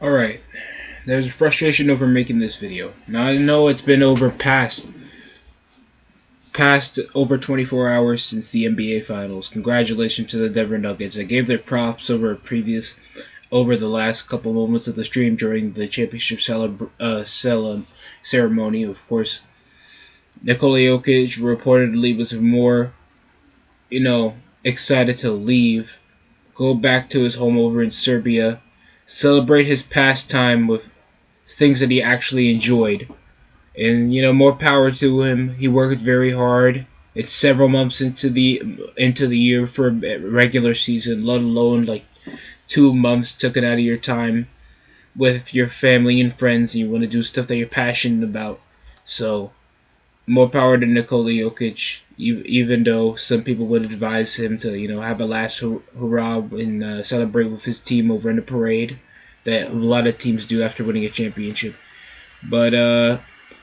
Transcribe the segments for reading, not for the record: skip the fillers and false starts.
Alright, there's a frustration over making this video. Now I know it's been past over 24 hours since the NBA Finals. Congratulations to the Denver Nuggets. I gave their props over the last couple moments of the stream during the championship ceremony. Of course, Nikola Jokic reportedly was more, excited to leave, go back to his home over in Serbia, celebrate his pastime with things that he actually enjoyed. And more power to him. He worked very hard. It's several months into the year for a regular season, let alone like 2 months taken out of your time with your family and friends, and you want to do stuff that you're passionate about. So, more power to Nikola Jokic, even though some people would advise him to, have a last hurrah and celebrate with his team over in the parade that a lot of teams do after winning a championship. But,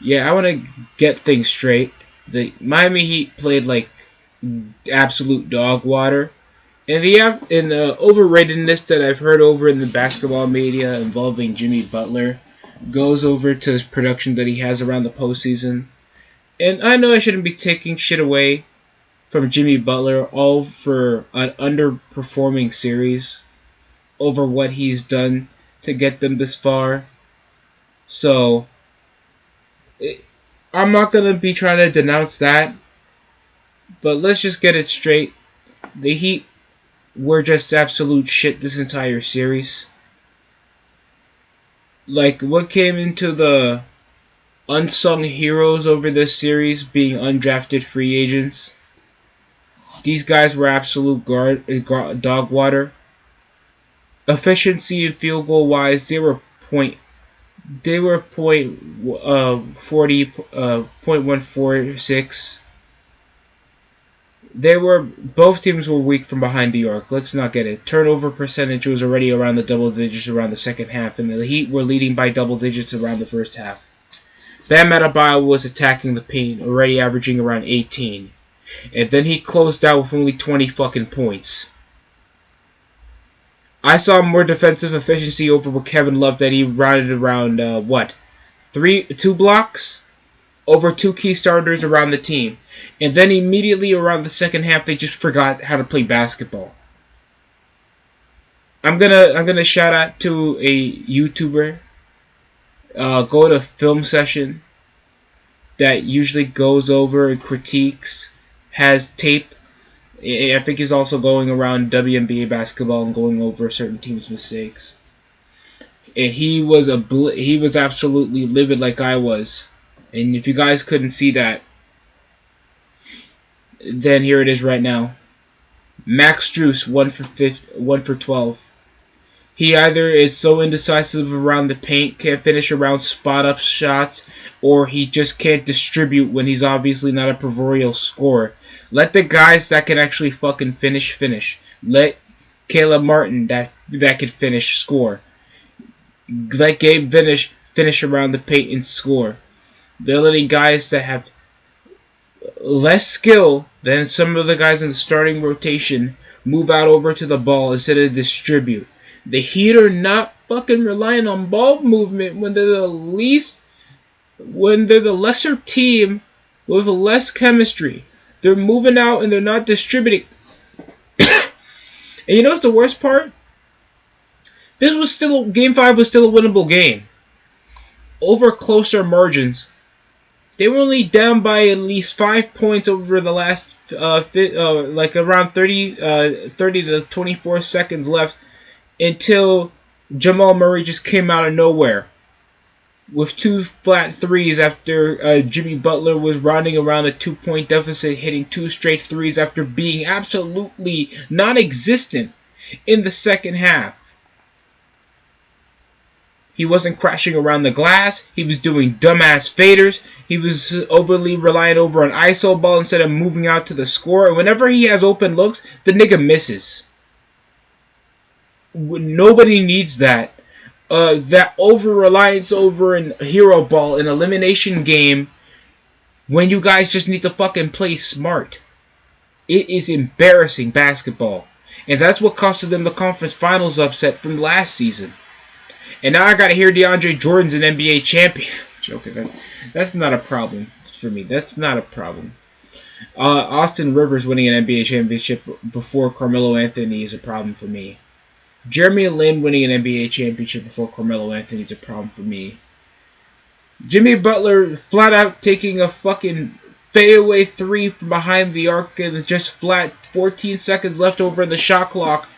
yeah, I want to get things straight. The Miami Heat played like absolute dog water. And the overratedness that I've heard over in the basketball media involving Jimmy Butler goes over to his production that he has around the postseason. And I know I shouldn't be taking shit away from Jimmy Butler all for an underperforming series over what he's done to get them this far. So, I'm not going to be trying to denounce that. But let's just get it straight. The Heat were just absolute shit this entire series. Like, what came into the unsung heroes over this series being undrafted free agents. These guys were absolute dog water. Efficiency and field goal wise, they were point 146. Both teams were weak from behind the arc. Let's not get it. Turnover percentage was already around the double digits around the second half, and the Heat were leading by double digits around the first half. Bam Adebayo was attacking the paint, already averaging around 18. And then he closed out with only 20 fucking points. I saw more defensive efficiency over with Kevin Love that he rounded around, 2 blocks? Over 2 key starters around the team. And then immediately around the second half, they just forgot how to play basketball. I'm gonna shout out to a YouTuber. Go to Film Session that usually goes over and critiques, has tape. I think he's also going around WNBA basketball and going over certain teams' mistakes. And he was absolutely livid like I was. And if you guys couldn't see that, then here it is right now. Max Strus 1 for 12. He either is so indecisive around the paint, can't finish around spot-up shots, or he just can't distribute when he's obviously not a proverbial scorer. Let the guys that can actually fucking finish. Let Caleb Martin, that can finish, score. Let Gabe finish around the paint and score. They're letting guys that have less skill than some of the guys in the starting rotation move out over to the ball instead of distribute. The Heat are not fucking relying on ball movement when they're the lesser team with less chemistry. They're moving out and they're not distributing. And you know what's the worst part? Game 5 was still a winnable game. Over closer margins. They were only down by at least 5 points over the last, around 30 to 24 seconds left until Jamal Murray just came out of nowhere with 2 flat threes after Jimmy Butler was rounding around a 2-point deficit, hitting 2 straight threes after being absolutely non-existent in the second half. He wasn't crashing around the glass. He was doing dumbass faders. He was overly reliant over an ISO ball instead of moving out to the score. And whenever he has open looks, the nigga misses. Nobody needs that. That over-reliance over an hero ball in elimination game when you guys just need to fucking play smart. It is embarrassing basketball. And that's what costed them the conference finals upset from last season. And now I gotta hear DeAndre Jordan's an NBA champion. Joking. That's not a problem for me. That's not a problem. Austin Rivers winning an NBA championship before Carmelo Anthony is a problem for me. Jeremy Lin winning an NBA championship before Carmelo Anthony is a problem for me. Jimmy Butler flat out taking a fucking fadeaway 3 from behind the arc and just flat 14 seconds left over in the shot clock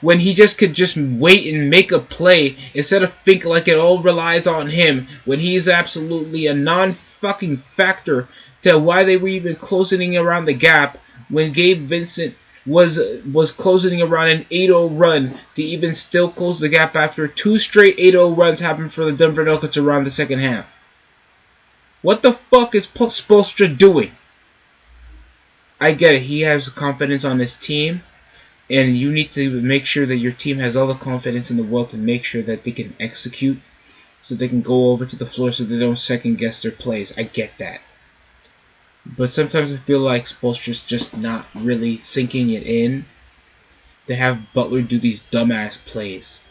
when he just could just wait and make a play instead of think like it all relies on him when he's absolutely a non-fucking factor to why they were even closing around the gap when Gabe Vincent was closing around an 8-0 run to even still close the gap after 2 straight 8-0 runs happened for the Denver Nuggets around the second half. What the fuck is Spoelstra doing? I get it. He has confidence on his team, and you need to make sure that your team has all the confidence in the world to make sure that they can execute so they can go over to the floor so they don't second guess their plays. I get that. But sometimes I feel like Spoelstra's just not really sinking it in to have Butler do these dumbass plays.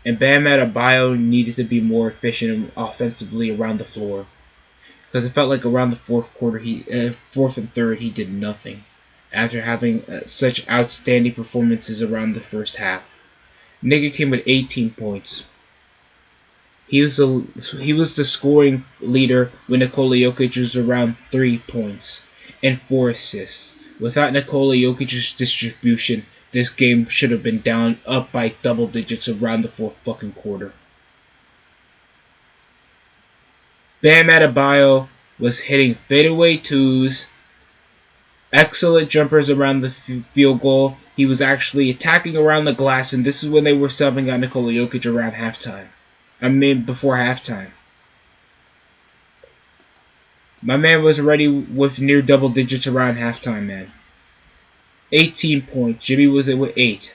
And Bam Adebayo needed to be more efficient offensively around the floor. Because it felt like around the fourth and third, he did nothing. After having such outstanding performances around the first half. Nigga came with 18 points. He was the scoring leader when Nikola Jokic was around 3 points and 4 assists. Without Nikola Jokic's distribution, this game should have been up by double digits around the fourth fucking quarter. Bam Adebayo was hitting fadeaway 2s, excellent jumpers around the field goal. He was actually attacking around the glass, and this is when they were subbing out Nikola Jokic around halftime. Before halftime. My man was already with near double digits around halftime, man. 18 points. Jimmy was at with 8.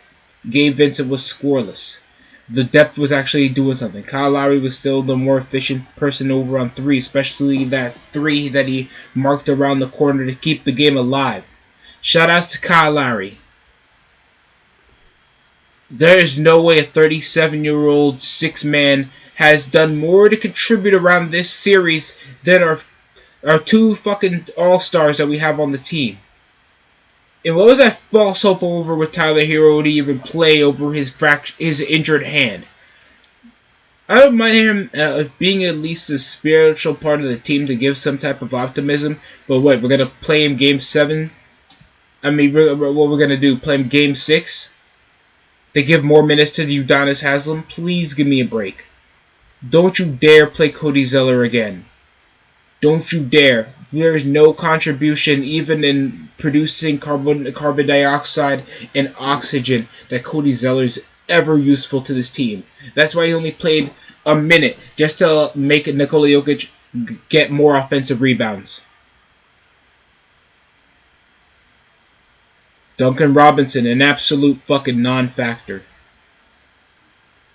Gabe Vincent was scoreless. The depth was actually doing something. Kyle Lowry was still the more efficient person over on 3, especially that 3 that he marked around the corner to keep the game alive. Shoutouts to Kyle Lowry. There is no way a 37-year-old 6-man has done more to contribute around this series than our 2 fucking all-stars that we have on the team. And what was that false hope over with Tyler Hero to even play over his injured hand? I don't mind him being at least a spiritual part of the team to give some type of optimism. But what, we're going to play him Game 7? I mean, what we're going to do, play him Game 6? To give more minutes to Udonis Haslem? Please give me a break. Don't you dare play Cody Zeller again. Don't you dare. There is no contribution even in producing carbon dioxide and oxygen that Cody Zeller is ever useful to this team. That's why he only played a minute, just to make Nikola Jokic get more offensive rebounds. Duncan Robinson, an absolute fucking non-factor.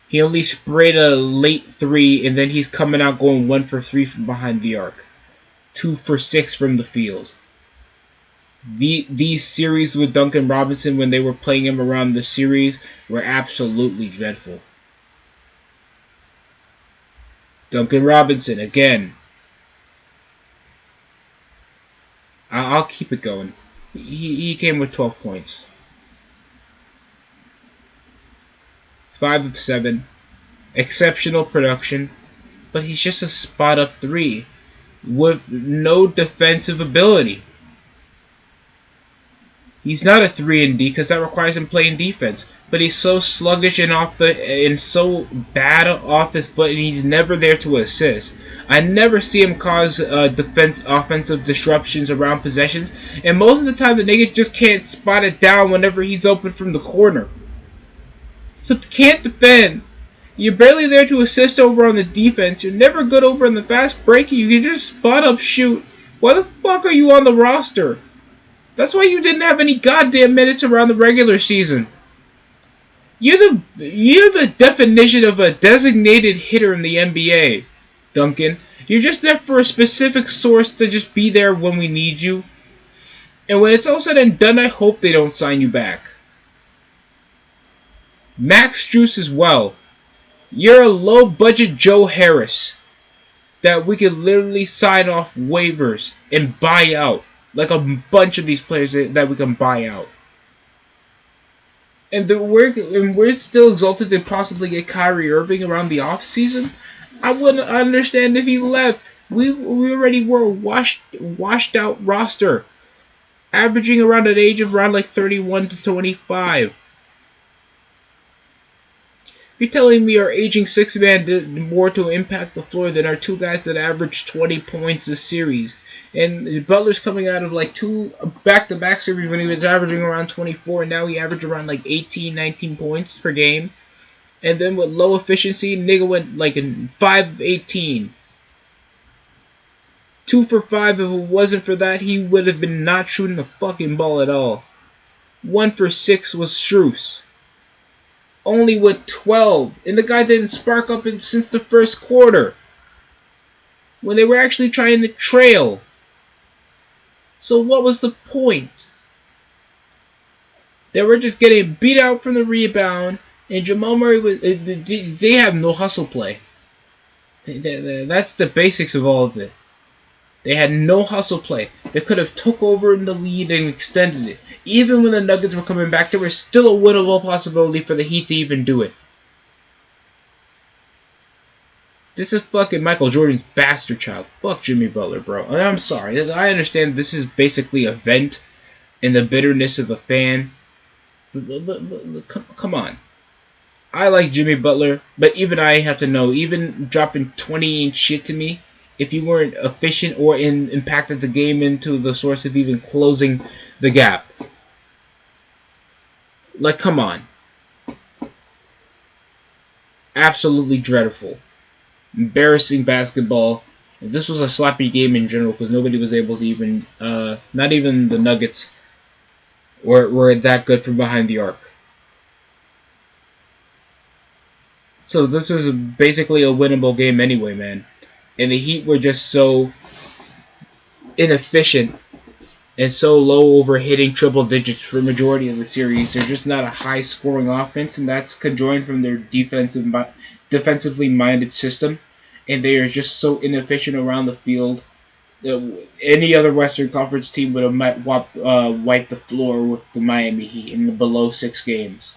He only sprayed a late 3, and then he's coming out going 1 for 3 from behind the arc. 2 for 6 from the field. These series with Duncan Robinson, when they were playing him around the series, were absolutely dreadful. Duncan Robinson, again. I'll keep it going. He came with 12 points. 5 of 7. Exceptional production. But he's just a spot-up 3 with no defensive ability. He's not a 3-and-D because that requires him playing defense. But he's so sluggish and so bad off his foot, and he's never there to assist. I never see him cause offensive disruptions around possessions, and most of the time the nigga just can't spot it down whenever he's open from the corner. So if you can't defend, you're barely there to assist over on the defense, you're never good over on the fast break, you can just spot up shoot. Why the fuck are you on the roster? That's why you didn't have any goddamn minutes around the regular season. You're the definition of a designated hitter in the NBA, Duncan. You're just there for a specific source to just be there when we need you. And when it's all said and done, I hope they don't sign you back. Max Strus as well. You're a low budget Joe Harris that we could literally sign off waivers and buy out. Like a bunch of these players that we can buy out. And we're still exalted to possibly get Kyrie Irving around the offseason. I wouldn't understand if he left. We already were a washed out roster, averaging around an age of around like 31 to 25. You're telling me our aging six man did more to impact the floor than our two guys that averaged 20 points this series. And Butler's coming out of like two back-to-back series when he was averaging around 24, and now he averaged around like 18, 19 points per game. And then with low efficiency, nigga went like in 5 of 18. 2 for 5. If it wasn't for that, he would have been not shooting the fucking ball at all. 1 for 6 was Strus. Only with 12. And the guy didn't spark up since the first quarter, when they were actually trying to trail. So what was the point? They were just getting beat out from the rebound, and Jamal Murray they have no hustle play. That's the basics of all of it. They had no hustle play. They could have took over in the lead and extended it. Even when the Nuggets were coming back, there was still a winnable possibility for the Heat to even do it. This is fucking Michael Jordan's bastard child. Fuck Jimmy Butler, bro. I'm sorry. I understand this is basically a vent in the bitterness of a fan. But come on. I like Jimmy Butler, but even I have to know, even dropping 20 ain't shit to me if you weren't efficient or impacted the game into the source of even closing the gap. Like, come on. Absolutely dreadful. Embarrassing basketball. This was a sloppy game in general because nobody was able to even, not even the Nuggets were that good from behind the arc. So this was basically a winnable game anyway, man. And the Heat were just so inefficient and so low over hitting triple digits for the majority of the series. They're just not a high-scoring offense, and that's conjoined from their defensively minded system. And they are just so inefficient around the field. Any other Western Conference team would have wiped the floor with the Miami Heat in the below 6 games.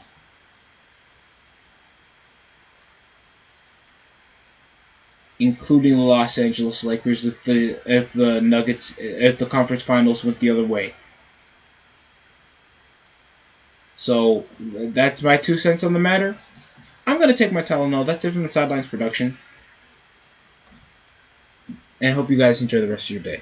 Including the Los Angeles Lakers if the conference finals went the other way. So that's my 2 cents on the matter. I'm gonna take my Tylenol. That's it from the Sidelines production, and I hope you guys enjoy the rest of your day.